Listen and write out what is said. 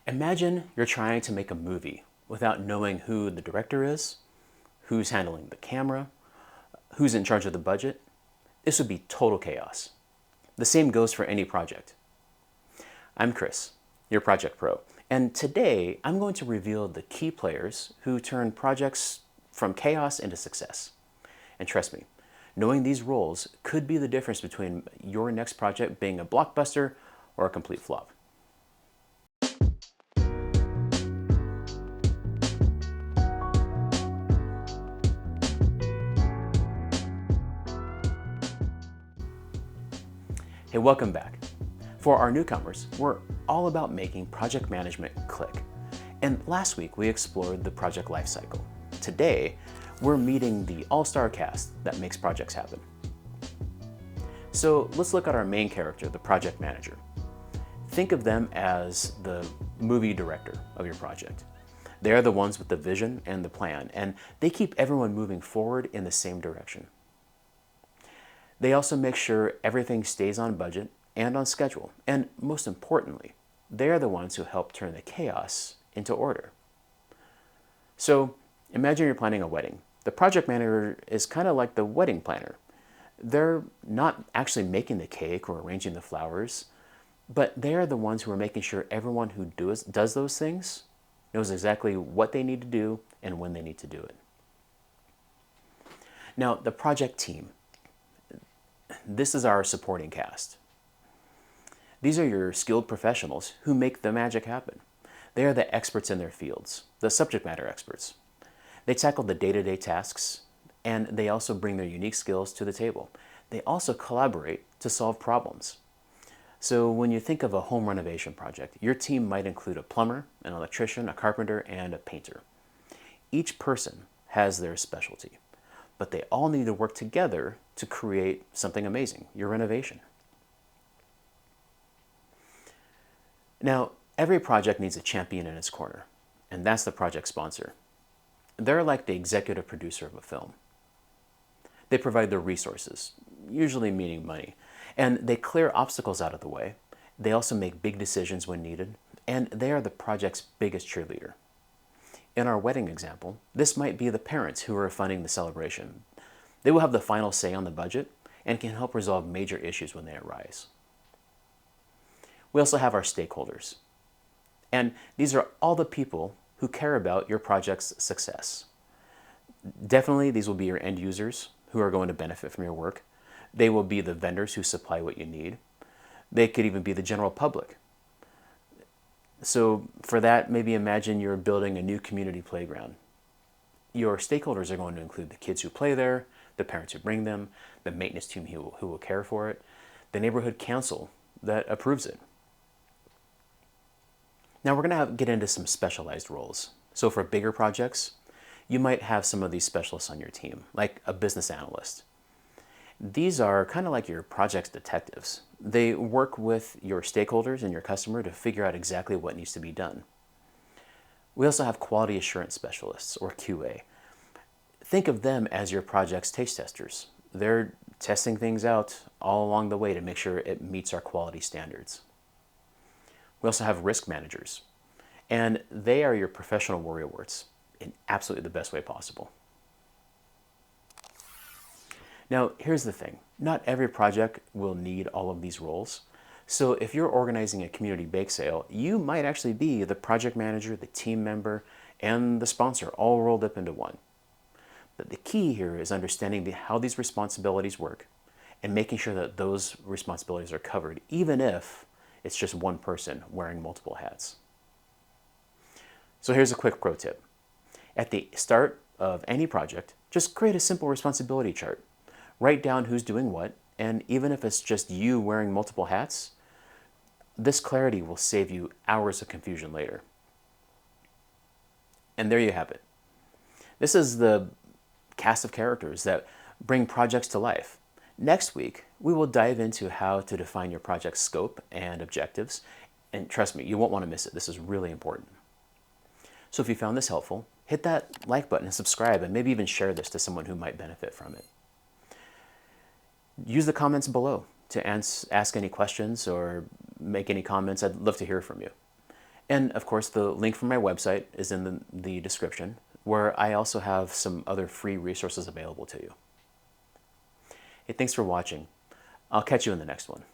Imagine you're trying to make a movie without knowing who the director is, who's handling the camera, who's in charge of the budget. This would be total chaos. The same goes for any project. I'm Chris, your project pro, and today I'm going to reveal the key players who turn projects from chaos into success. And trust me, knowing these roles could be the difference between your next project being a blockbuster or a complete flop. Hey, welcome back. For our newcomers, we're all about making project management click. And last week we explored the project lifecycle. Today, we're meeting the all-star cast that makes projects happen. So let's look at our main character, the project manager. Think of them as the movie director of your project. They're the ones with the vision and the plan, and they keep everyone moving forward in the same direction. They also make sure everything stays on budget and on schedule. And most importantly, they're the ones who help turn the chaos into order. So imagine you're planning a wedding. The project manager is kind of like the wedding planner. They're not actually making the cake or arranging the flowers, but they're the ones who are making sure everyone who does those things knows exactly what they need to do and when they need to do it. Now, the project team. This is our supporting cast. These are your skilled professionals who make the magic happen. They are the experts in their fields, the subject matter experts. They tackle the day-to-day tasks, and they also bring their unique skills to the table. They also collaborate to solve problems. So when you think of a home renovation project, your team might include a plumber, an electrician, a carpenter, and a painter. Each person has their specialty, but they all need to work together to create something amazing, your renovation. Now, every project needs a champion in its corner, and that's the project sponsor. They're like the executive producer of a film. They provide the resources, usually meaning money, and they clear obstacles out of the way. They also make big decisions when needed, and they are the project's biggest cheerleader. In our wedding example, this might be the parents who are funding the celebration. They will have the final say on the budget and can help resolve major issues when they arise. We also have our stakeholders. And these are all the people who care about your project's success. Definitely, these will be your end users who are going to benefit from your work. They will be the vendors who supply what you need. They could even be the general public. So for that, maybe imagine you're building a new community playground. Your stakeholders are going to include the kids who play there, the parents who bring them, the maintenance team who will care for it, the neighborhood council that approves it. Now we're going to get into some specialized roles. So for bigger projects, you might have some of these specialists on your team, like a business analyst. These are kind of like your project detectives. They work with your stakeholders and your customer to figure out exactly what needs to be done. We also have quality assurance specialists, or QA. Think of them as your project's taste testers. They're testing things out all along the way to make sure it meets our quality standards. We also have risk managers, and they are your professional worrywart in absolutely the best way possible. Now, here's the thing. Not every project will need all of these roles. So if you're organizing a community bake sale, you might actually be the project manager, the team member, and the sponsor all rolled up into one. But the key here is understanding how these responsibilities work and making sure that those responsibilities are covered, even if it's just one person wearing multiple hats. So here's a quick pro tip. At the start of any project, just create a simple responsibility chart. Write down who's doing what, and even if it's just you wearing multiple hats, this clarity will save you hours of confusion later. And there you have it. This is the cast of characters that bring projects to life. Next week, we will dive into how to define your project's scope and objectives. And trust me, you won't want to miss it. This is really important. So if you found this helpful, hit that like button and subscribe, and maybe even share this to someone who might benefit from it. Use the comments below to ask any questions or make any comments. I'd love to hear from you. And of course, the link for my website is in the description, where I also have some other free resources available to you. Hey, thanks for watching. I'll catch you in the next one.